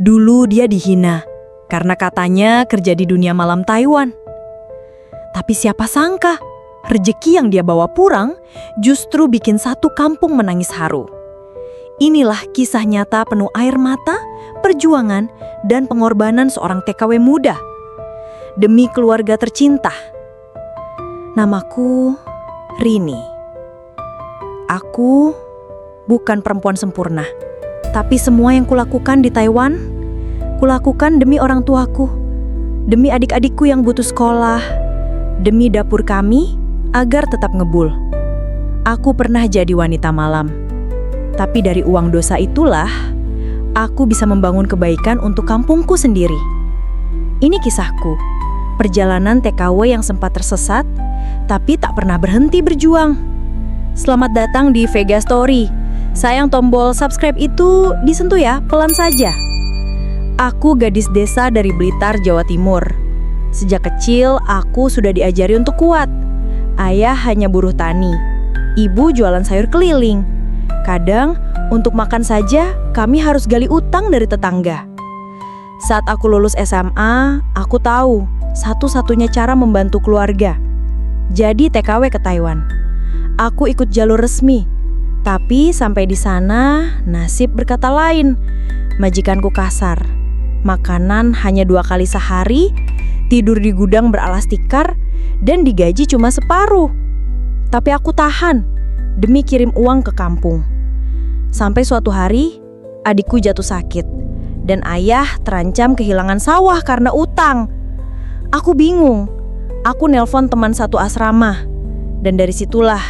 Dulu dia dihina karena katanya kerja di dunia malam Taiwan. Tapi siapa sangka, rejeki yang dia bawa pulang justru bikin satu kampung menangis haru. Inilah kisah nyata penuh air mata, perjuangan, dan pengorbanan seorang TKW muda demi keluarga tercinta. Namaku Rini. Aku bukan perempuan sempurna, tapi semua yang kulakukan di Taiwan, kulakukan demi orang tuaku, demi adik-adikku yang butuh sekolah, demi dapur kami agar tetap ngebul. Aku pernah jadi wanita malam. Tapi dari uang dosa itulah, aku bisa membangun kebaikan untuk kampungku sendiri. Ini kisahku, perjalanan TKW yang sempat tersesat, tapi tak pernah berhenti berjuang. Selamat datang di Vega Story. Sayang tombol subscribe itu disentuh ya, pelan saja. Aku gadis desa dari Blitar, Jawa Timur. Sejak kecil, aku sudah diajari untuk kuat. Ayah hanya buruh tani, ibu jualan sayur keliling. Kadang, untuk makan saja, kami harus gali utang dari tetangga. Saat aku lulus SMA, aku tahu satu-satunya cara membantu keluarga. Jadi TKW ke Taiwan. Aku ikut jalur resmi. Tapi sampai di sana, nasib berkata lain. Majikanku kasar. Makanan hanya 2 kali sehari, tidur di gudang beralas tikar, dan digaji cuma separuh. Tapi aku tahan demi kirim uang ke kampung. Sampai suatu hari, adikku jatuh sakit dan ayah terancam kehilangan sawah karena utang. Aku bingung. Aku nelpon teman satu asrama dan dari situlah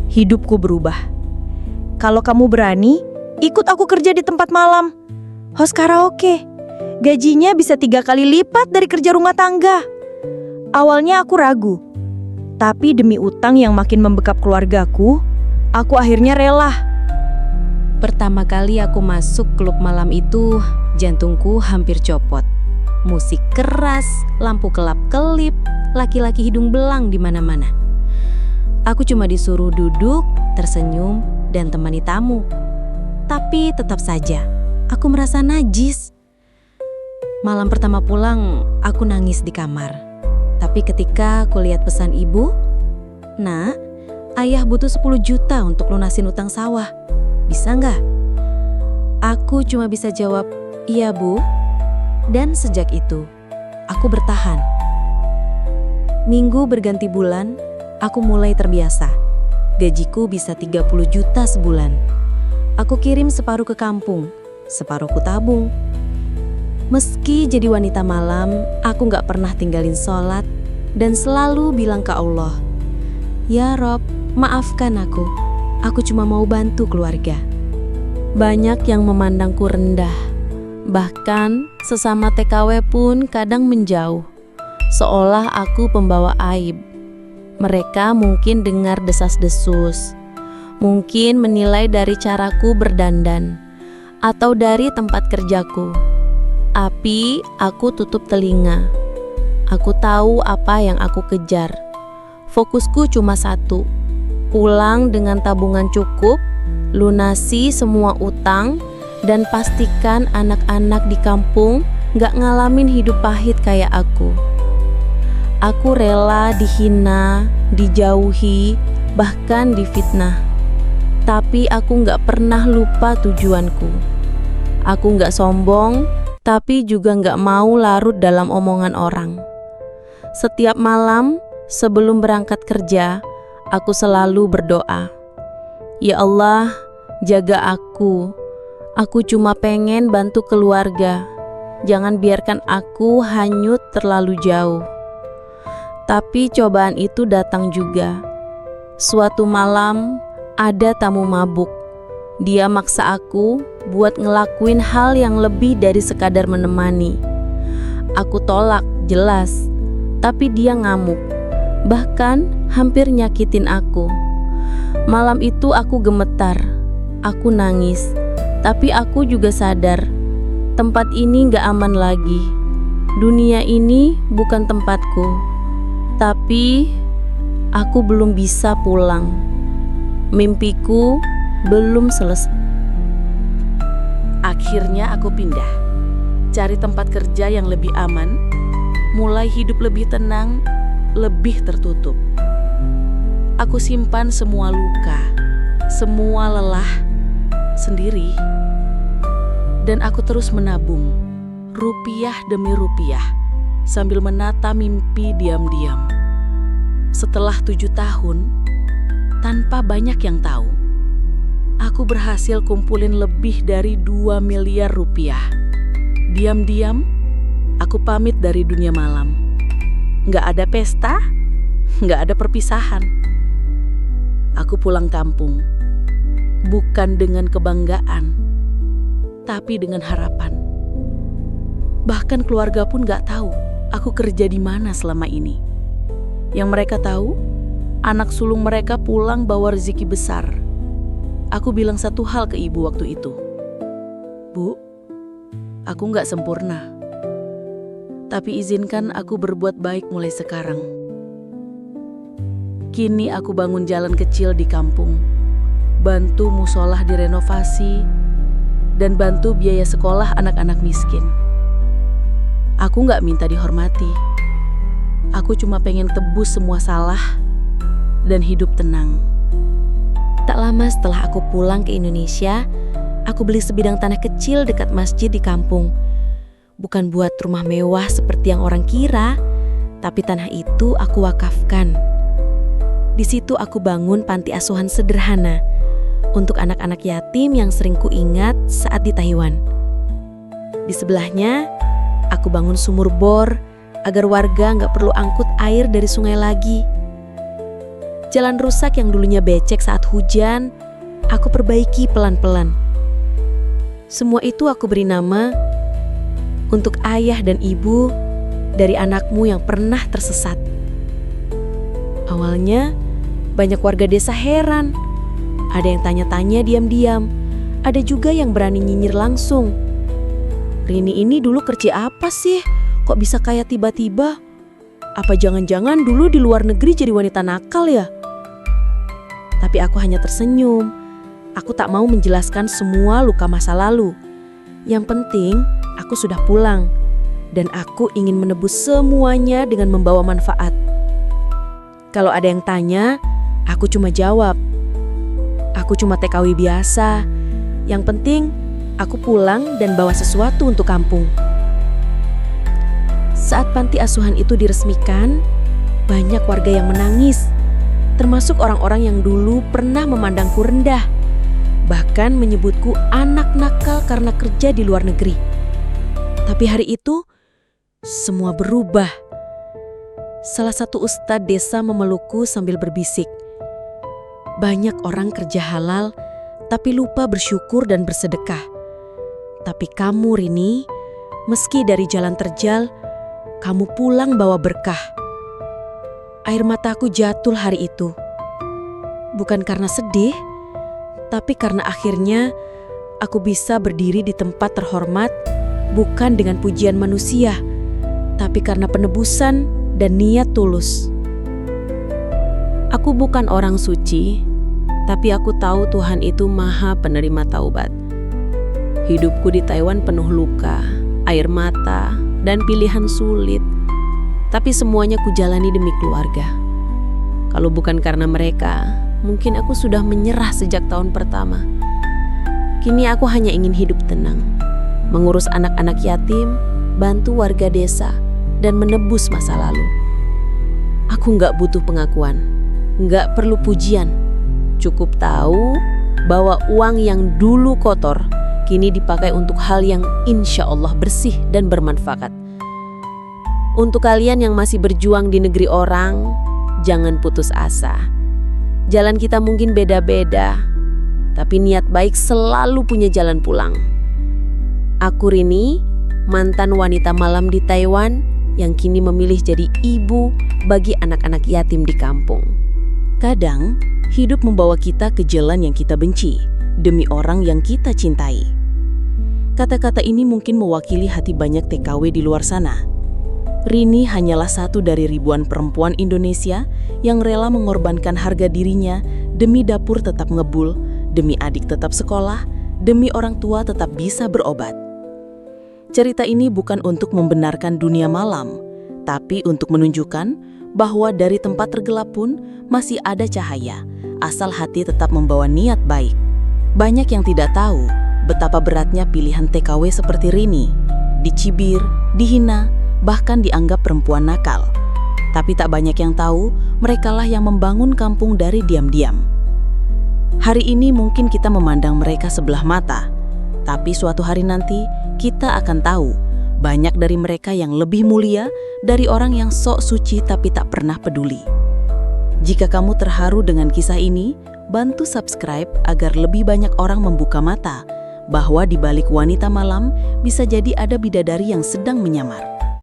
hidupku berubah. Kalau kamu berani, ikut aku kerja di tempat malam. Host karaoke. Gajinya bisa 3 kali lipat dari kerja rumah tangga. Awalnya aku ragu. Tapi demi utang yang makin membekap keluargaku, aku akhirnya rela. Pertama kali aku masuk klub malam itu, jantungku hampir copot. Musik keras, lampu kelap-kelip, laki-laki hidung belang di mana-mana. Aku cuma disuruh duduk, tersenyum, dan temani tamu. Tapi tetap saja, aku merasa najis. Malam pertama pulang, aku nangis di kamar. Tapi ketika aku lihat pesan ibu, "Nak, ayah butuh 10 juta untuk lunasin utang sawah. Bisa nggak?" Aku cuma bisa jawab, "Iya bu." Dan sejak itu, aku bertahan. Minggu berganti bulan, aku mulai terbiasa. Gajiku bisa 30 juta sebulan. Aku kirim separuh ke kampung, separuh ku tabung. Meski jadi wanita malam, aku gak pernah tinggalin sholat dan selalu bilang ke Allah, "Ya Rob, maafkan aku cuma mau bantu keluarga." Banyak yang memandangku rendah, bahkan sesama TKW pun kadang menjauh, seolah aku pembawa aib. Mereka mungkin dengar desas-desus, mungkin menilai dari caraku berdandan, atau dari tempat kerjaku. Tapi aku tutup telinga. Aku tahu apa yang aku kejar. Fokusku cuma satu, pulang dengan tabungan cukup, lunasi semua utang, dan pastikan anak-anak di kampung gak ngalamin hidup pahit kayak aku. Aku rela dihina, dijauhi, bahkan difitnah. Tapi aku gak pernah lupa tujuanku. Aku gak sombong, tapi juga gak mau larut dalam omongan orang. Setiap malam sebelum berangkat kerja, aku selalu berdoa, "Ya Allah, jaga aku. Aku cuma pengen bantu keluarga. Jangan biarkan aku hanyut terlalu jauh." Tapi cobaan itu datang juga. Suatu malam, ada tamu mabuk. Dia maksa aku buat ngelakuin hal yang lebih dari sekadar menemani. Aku tolak, jelas. Tapi dia ngamuk. Bahkan hampir nyakitin aku. Malam itu aku gemetar. Aku nangis. Tapi aku juga sadar, tempat ini gak aman lagi. Dunia ini bukan tempatku. Tapi aku belum bisa pulang. Mimpiku belum selesai. Akhirnya aku pindah. mencari tempat kerja yang lebih aman, mulai hidup lebih tenang, lebih tertutup. Aku simpan semua luka, semua lelah sendiri. Dan aku terus menabung, rupiah demi rupiah, sambil menata mimpi diam-diam. Setelah 7 tahun, tanpa banyak yang tahu, aku berhasil kumpulin lebih dari 2 miliar rupiah. Diam-diam, aku pamit dari dunia malam. Nggak ada pesta, nggak ada perpisahan. Aku pulang kampung, bukan dengan kebanggaan, tapi dengan harapan. Bahkan keluarga pun nggak tahu aku kerja di mana selama ini. Yang mereka tahu, anak sulung mereka pulang bawa rezeki besar. Aku bilang satu hal ke ibu waktu itu. Bu, aku nggak sempurna. Tapi izinkan aku berbuat baik mulai sekarang. Kini aku bangun jalan kecil di kampung, bantu musolah direnovasi, dan bantu biaya sekolah anak-anak miskin. Aku nggak minta dihormati. Aku cuma pengen tebus semua salah dan hidup tenang. Tak lama setelah aku pulang ke Indonesia, aku beli sebidang tanah kecil dekat masjid di kampung. Bukan buat rumah mewah seperti yang orang kira, tapi tanah itu aku wakafkan. Di situ aku bangun panti asuhan sederhana untuk anak-anak yatim yang sering kuingat saat di Taiwan. Di sebelahnya, aku bangun sumur bor agar warga nggak perlu angkut air dari sungai lagi. Jalan rusak yang dulunya becek saat hujan, aku perbaiki pelan-pelan. Semua itu aku beri nama untuk ayah dan ibu dari anakmu yang pernah tersesat. Awalnya, banyak warga desa heran. Ada yang tanya-tanya diam-diam, ada juga yang berani nyinyir langsung. Rini ini dulu kerja apa sih? Kok bisa kaya tiba-tiba? Apa jangan-jangan dulu di luar negeri jadi wanita nakal ya? Tapi aku hanya tersenyum. Aku tak mau menjelaskan semua luka masa lalu. Yang penting, aku sudah pulang. Dan aku ingin menebus semuanya dengan membawa manfaat. Kalau ada yang tanya, aku cuma jawab. Aku cuma TKW biasa. Yang penting, aku pulang dan bawa sesuatu untuk kampung. Saat panti asuhan itu diresmikan, banyak warga yang menangis, termasuk orang-orang yang dulu pernah memandangku rendah, bahkan menyebutku anak nakal karena kerja di luar negeri. Tapi hari itu, semua berubah. Salah satu ustadz desa memelukku sambil berbisik. Banyak orang kerja halal, tapi lupa bersyukur dan bersedekah. Tapi kamu, Rini, meski dari jalan terjal, kamu pulang bawa berkah. Air mataku jatuh hari itu. Bukan karena sedih, tapi karena akhirnya aku bisa berdiri di tempat terhormat, bukan dengan pujian manusia, tapi karena penebusan dan niat tulus. Aku bukan orang suci, tapi aku tahu Tuhan itu Maha Penerima Taubat. Hidupku di Taiwan penuh luka, air mata, dan pilihan sulit. Tapi semuanya kujalani demi keluarga. Kalau bukan karena mereka, mungkin aku sudah menyerah sejak tahun pertama. Kini aku hanya ingin hidup tenang, mengurus anak-anak yatim, bantu warga desa, dan menebus masa lalu. Aku nggak butuh pengakuan, nggak perlu pujian. Cukup tahu bahwa uang yang dulu kotor kini dipakai untuk hal yang insya Allah bersih dan bermanfaat. Untuk kalian yang masih berjuang di negeri orang, jangan putus asa. Jalan kita mungkin beda-beda, tapi niat baik selalu punya jalan pulang. Aku Rini, mantan wanita malam di Taiwan yang kini memilih jadi ibu bagi anak-anak yatim di kampung. Kadang, hidup membawa kita ke jalan yang kita benci, demi orang yang kita cintai. Kata-kata ini mungkin mewakili hati banyak TKW di luar sana. Rini hanyalah satu dari ribuan perempuan Indonesia yang rela mengorbankan harga dirinya demi dapur tetap ngebul, demi adik tetap sekolah, demi orang tua tetap bisa berobat. Cerita ini bukan untuk membenarkan dunia malam, tapi untuk menunjukkan bahwa dari tempat tergelap pun masih ada cahaya, asal hati tetap membawa niat baik. Banyak yang tidak tahu betapa beratnya pilihan TKW seperti Rini, dicibir, dihina, bahkan dianggap perempuan nakal. Tapi tak banyak yang tahu, merekalah yang membangun kampung dari diam-diam. Hari ini mungkin kita memandang mereka sebelah mata, tapi suatu hari nanti kita akan tahu banyak dari mereka yang lebih mulia dari orang yang sok suci tapi tak pernah peduli. Jika kamu terharu dengan kisah ini, bantu subscribe agar lebih banyak orang membuka mata bahwa di balik wanita malam bisa jadi ada bidadari yang sedang menyamar.